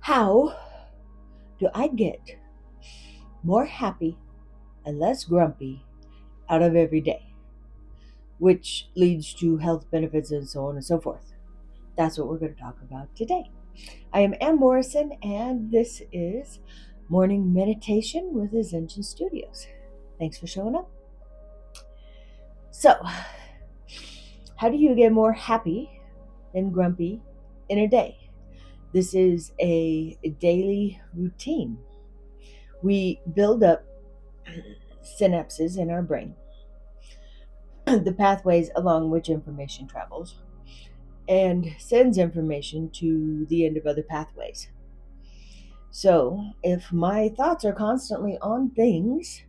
How do I get more happy and less grumpy out of every day, which leads to health benefits and so on and so forth? That's what we're going to talk about today. I am Ann Morrison, and this is Morning Meditation with Ascension Studios. Thanks for showing up. So, how do you get more happy than grumpy in a day? This is a daily routine. We build up synapses in our brain, the pathways along which information travels, and sends information to the end of other pathways. So, if my thoughts are constantly on things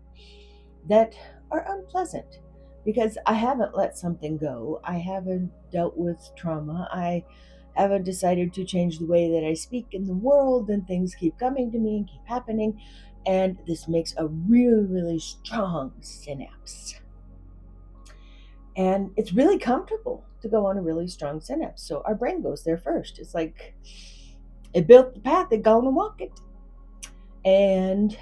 that are unpleasant, because I haven't let something go, I haven't dealt with trauma, I haven't decided to change the way that I speak in the world, and things keep coming to me and keep happening, and this makes a really, really strong synapse. And it's really comfortable to go on a really strong synapse. So our brain goes there first. It's like it built the path, it gonna walk it. And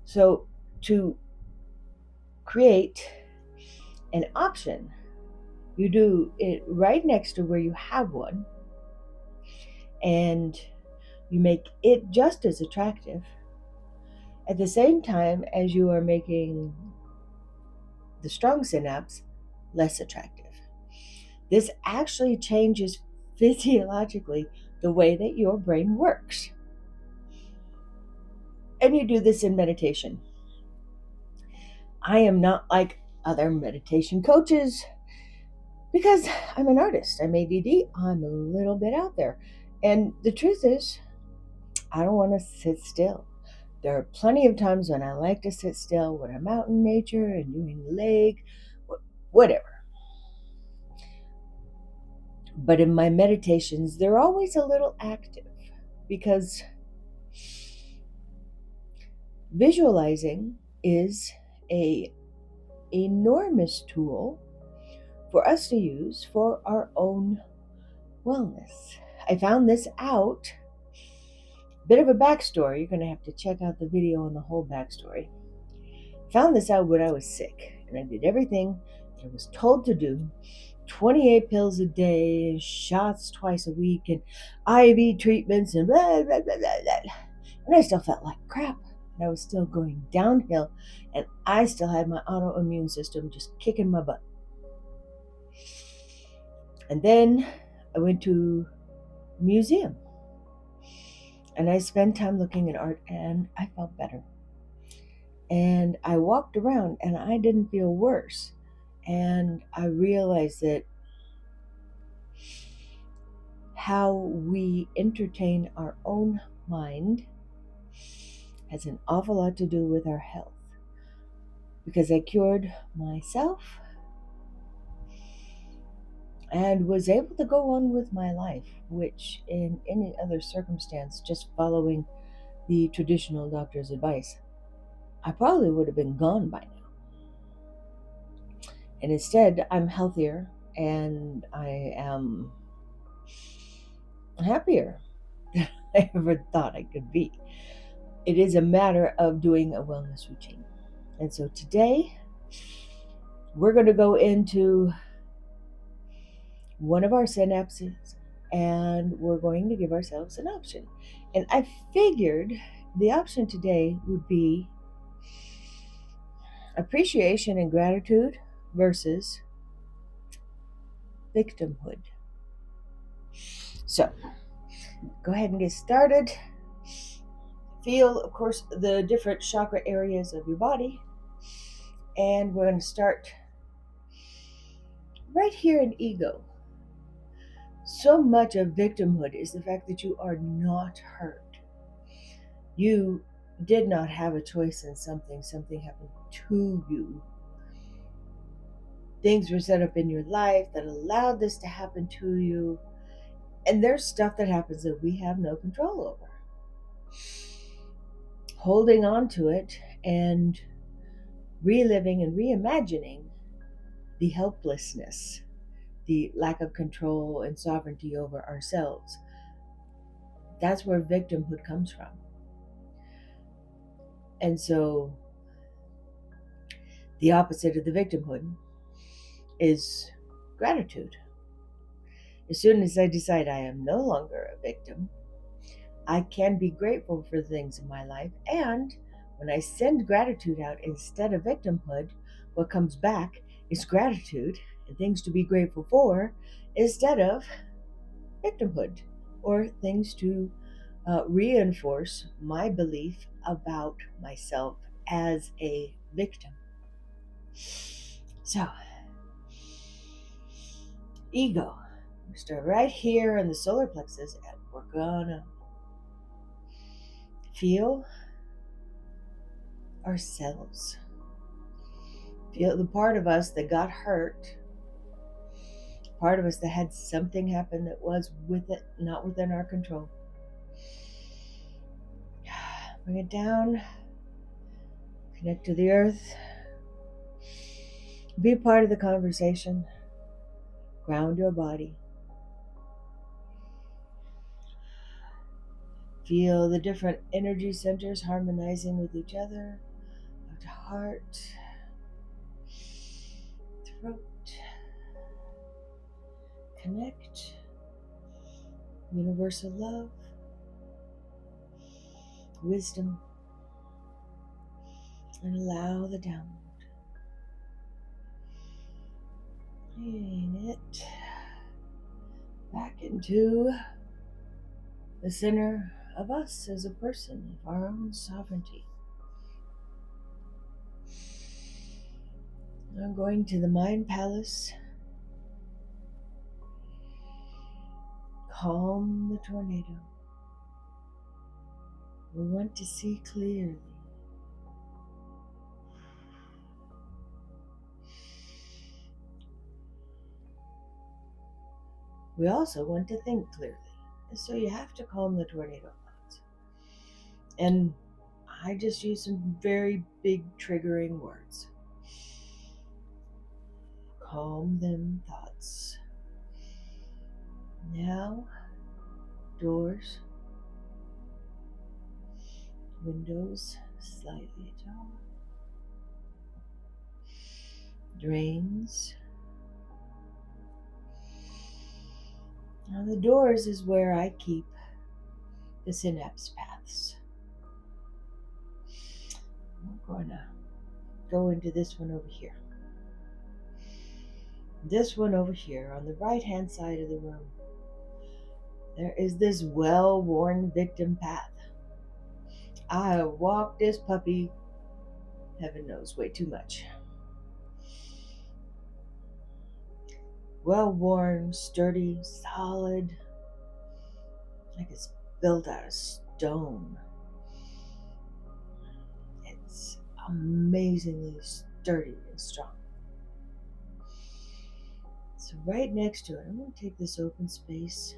so to create an option, you do it right next to where you have one, and you make it just as attractive at the same time as you are making the strong synapse less attractive. This actually changes physiologically the way that your brain works. And you do this in meditation. I am not like other meditation coaches because I'm an artist. I'm ADD. I'm a little bit out there. And the truth is, I don't want to sit still. There are plenty of times when I like to sit still, when I'm out in nature and doing the lake, whatever. But in my meditations, they're always a little active because visualizing is a enormous tool for us to use for our own wellness. I found this out. Bit of a backstory. You're going to have to check out the video on the whole backstory. Found this out when I was sick, and I did everything that I was told to do. 28 pills a day, shots twice a week, and IV treatments, and blah, blah, blah, blah, blah. And I still felt like crap. And I was still going downhill, and I still had my autoimmune system just kicking my butt. And then I went to a museum, and I spent time looking at art, and I felt better. And I walked around, and I didn't feel worse. And I realized that how we entertain our own mind has an awful lot to do with our health. Because I cured myself and was able to go on with my life, which in any other circumstance, just following the traditional doctor's advice, I probably would have been gone by now. And instead, I'm healthier and I am happier than I ever thought I could be. It is a matter of doing a wellness routine. And so today, we're going to go into one of our synapses and we're going to give ourselves an option. And I figured the option today would be appreciation and gratitude versus victimhood. So, go ahead and get started. Feel, of course, the different chakra areas of your body. And we're going to start right here in ego. So much of victimhood is the fact that you are not hurt. You did not have a choice in something. Something happened to you. Things were set up in your life that allowed this to happen to you. And there's stuff that happens that we have no control over. Holding on to it and reliving and reimagining the helplessness, the lack of control and sovereignty over ourselves, That's where victimhood comes from. And so the opposite of the victimhood is gratitude. As soon as I decide I am no longer a victim, I can be grateful for things in my life. And when I send gratitude out instead of victimhood, what comes back is gratitude and things to be grateful for instead of victimhood or things to reinforce my belief about myself as a victim. So, ego. We start right here in the solar plexus, and we're gonna feel ourselves. Feel the part of us that got hurt, part of us that had something happen that was with it, not within our control. Bring it down, connect to the earth, be part of the conversation, ground your body. Feel the different energy centers harmonizing with each other. Out to heart, throat, connect, universal love, wisdom, and allow the download. Bring it back into the center of us as a person, of our own sovereignty. I'm going to the mind palace. Calm the tornado. We want to see clearly. We also want to think clearly. And so you have to calm the tornado thoughts. And I just use some very big triggering words. Calm them thoughts. Now, doors, windows slightly ajar, drains. Now the doors is where I keep the synapse paths. We're going to go into this one over here. This one over here on the right hand side of the room. There is this well-worn victim path. I have walked this puppy, heaven knows, way too much. Well-worn, sturdy, solid, like it's built out of stone. It's amazingly sturdy and strong. So right next to it, I'm going to take this open space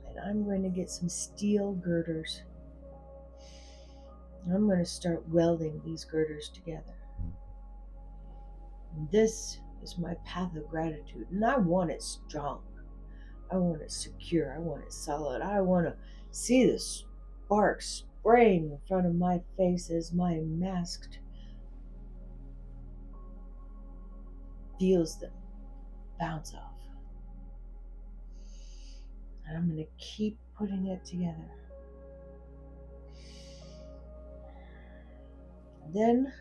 and I'm going to get some steel girders. I'm going to start welding these girders together. And this is my path of gratitude, and I want it strong. I want it secure. I want it solid. I want to see the sparks spraying in front of my face as my masked feels them bounce off. And I'm going to keep putting it together. And then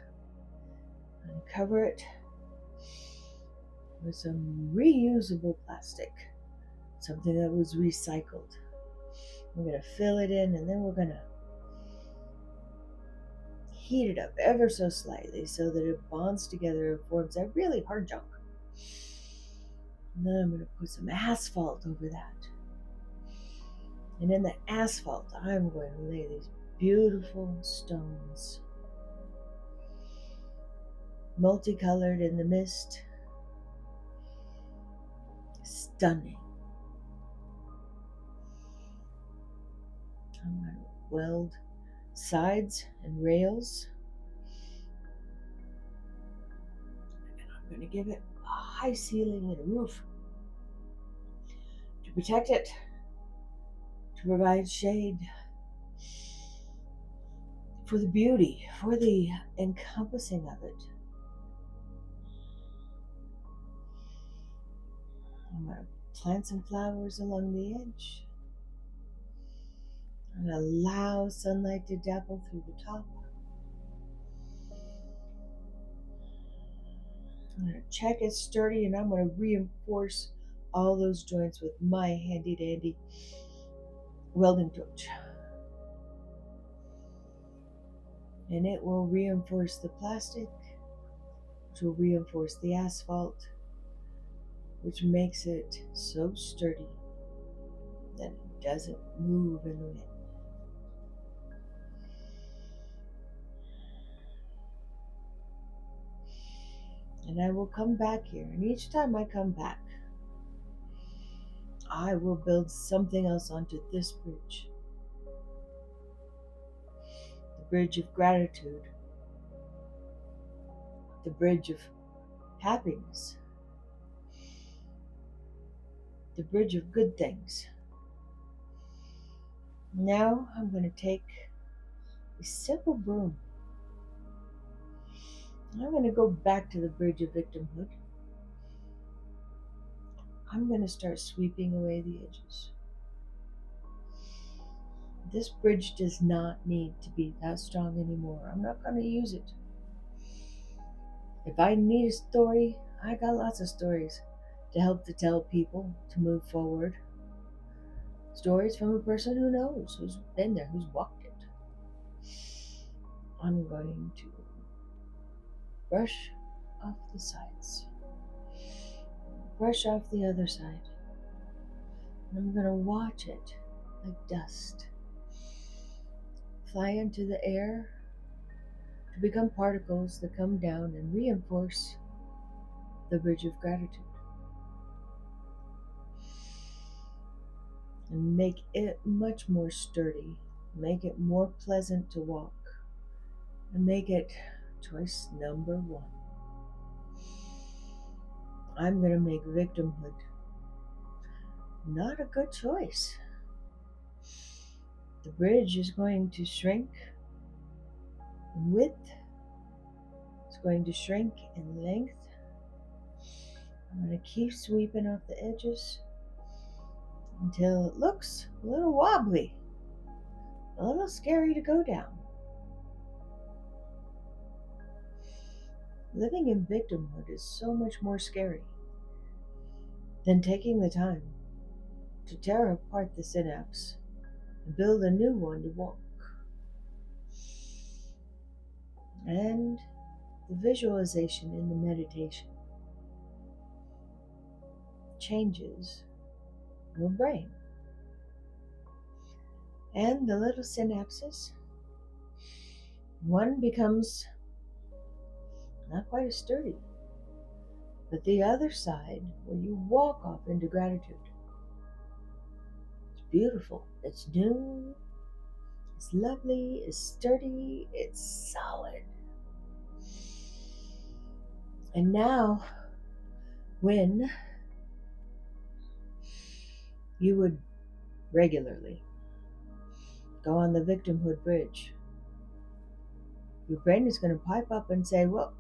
I'm going to cover it with some reusable plastic, something that was recycled. We're going to fill it in, and then we're going to heat it up ever so slightly so that it bonds together and forms that really hard chunk. And then I'm going to put some asphalt over that. And in the asphalt, I'm going to lay these beautiful stones, multicolored in the mist, stunning. I'm going to weld sides and rails. And I'm going to give it a high ceiling and a roof to protect it to provide shade for the beauty, for the encompassing of it. I'm going to plant some flowers along the edge and allow sunlight to dabble through the top. I'm going to check it's sturdy, and I'm going to reinforce all those joints with my handy dandy welding torch. And it will reinforce the plastic, which will reinforce the asphalt, which makes it so sturdy that it doesn't move in the wind. And I will come back here, and each time I come back, I will build something else onto this bridge. The bridge of gratitude, the bridge of happiness, the bridge of good things. Now I'm going to take a simple broom. I'm going to go back to the bridge of victimhood. I'm going to start sweeping away the edges. This bridge does not need to be that strong anymore. I'm not going to use it. If I need a story, I got lots of stories to help to tell people to move forward. Stories from a person who knows, who's been there, who's walked it. I'm going to brush off the sides, brush off the other side. And I'm going to watch it like dust fly into the air to become particles that come down and reinforce the bridge of gratitude and make it much more sturdy, make it more pleasant to walk, and make it choice number one. I'm going to make victimhood not a good choice. The bridge is going to shrink in width, it's going to shrink in length. I'm going to keep sweeping off the edges until it looks a little wobbly, a little scary to go down. Living in victimhood is so much more scary than taking the time to tear apart the synapse and build a new one to walk. And the visualization in the meditation changes your brain. And the little synapses, one becomes not quite as sturdy, but the other side, where you walk off into gratitude, it's beautiful, it's new, it's lovely, it's sturdy, it's solid. And now, when you would regularly go on the victimhood bridge, your brain is going to pipe up and say, well,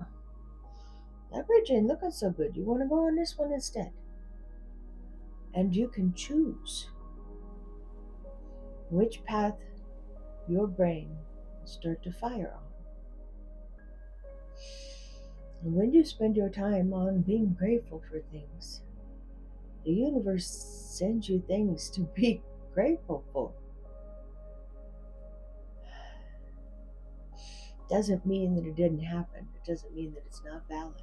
that bridge ain't looking so good. You want to go on this one instead? And you can choose which path your brain will start to fire on. And when you spend your time on being grateful for things, the universe sends you things to be grateful for. Doesn't mean that it didn't happen. It doesn't mean that it's not valid.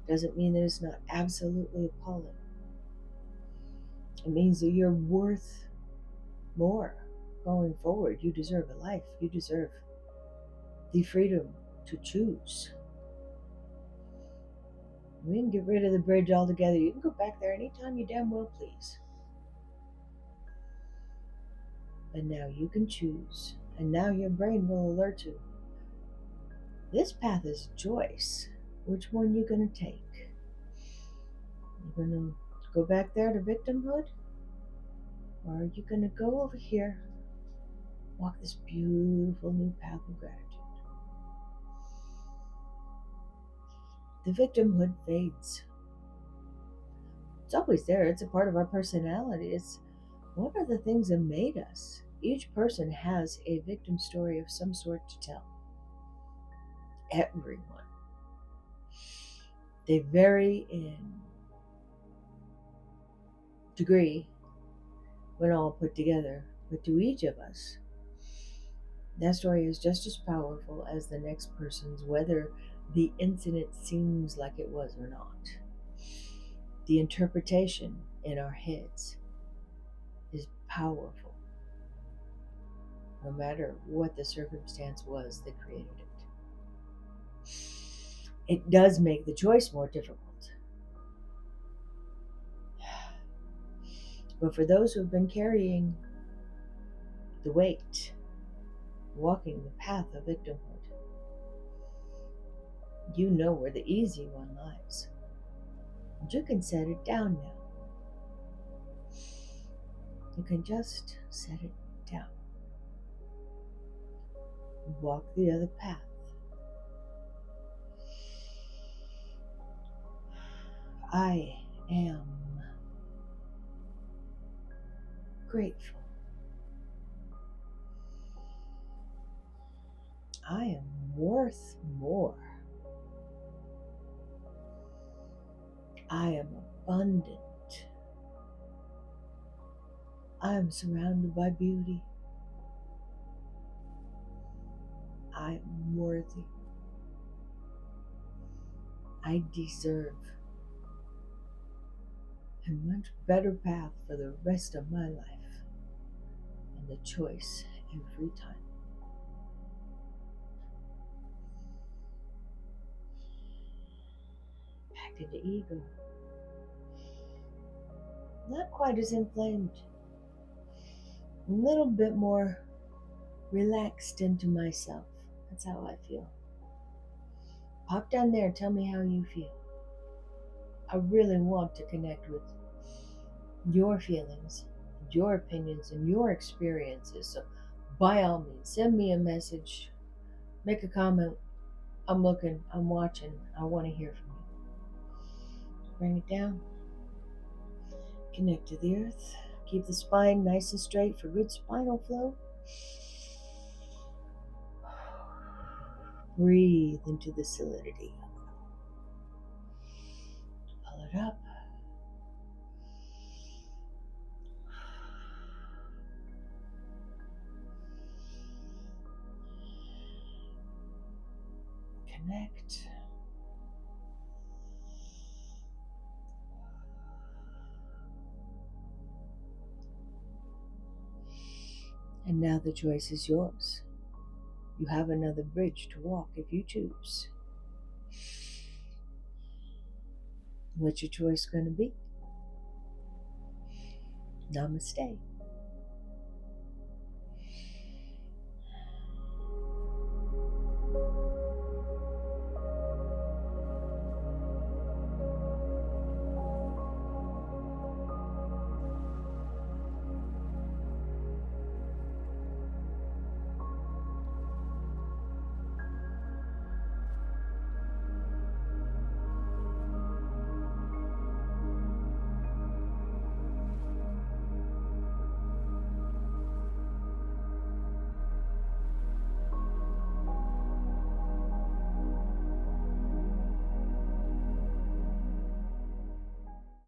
It doesn't mean that it's not absolutely appalling. It means that you're worth more going forward. You deserve a life. You deserve the freedom to choose. We can get rid of the bridge altogether. You can go back there anytime you damn well please. But now you can choose. And now your brain will alert you. This path is choice. Which one you going to take? You going to go back there to victimhood? Or are you going to go over here, walk this beautiful new path of gratitude? The victimhood fades. It's always there. It's a part of our personality. It's one of the things that made us. Each person has a victim story of some sort to tell. Everyone. They vary in degree when all put together, but to each of us, that story is just as powerful as the next person's, whether the incident seems like it was or not. The interpretation in our heads is powerful, no matter what the circumstance was that created it. It does make the choice more difficult. But for those who have been carrying the weight, walking the path of victimhood, you know where the easy one lies. And you can set it down now. You can just set it down. Walk the other path. I am grateful. I am worth more. I am abundant. I am surrounded by beauty. I am worthy. I deserve a much better path for the rest of my life, and the choice every time. Back into ego. Not quite as inflamed. A little bit more relaxed into myself. That's how I feel. Pop down there and tell me how you feel. I really want to connect with your feelings, your opinions, and your experiences. So, by all means, send me a message, make a comment. I'm looking, I'm watching, I want to hear from you. Bring it down, connect to the earth, keep the spine nice and straight for good spinal flow. Breathe into the solidity. Pull it up. Connect. And now the choice is yours. You have another bridge to walk if you choose. What's your choice going to be? Namaste.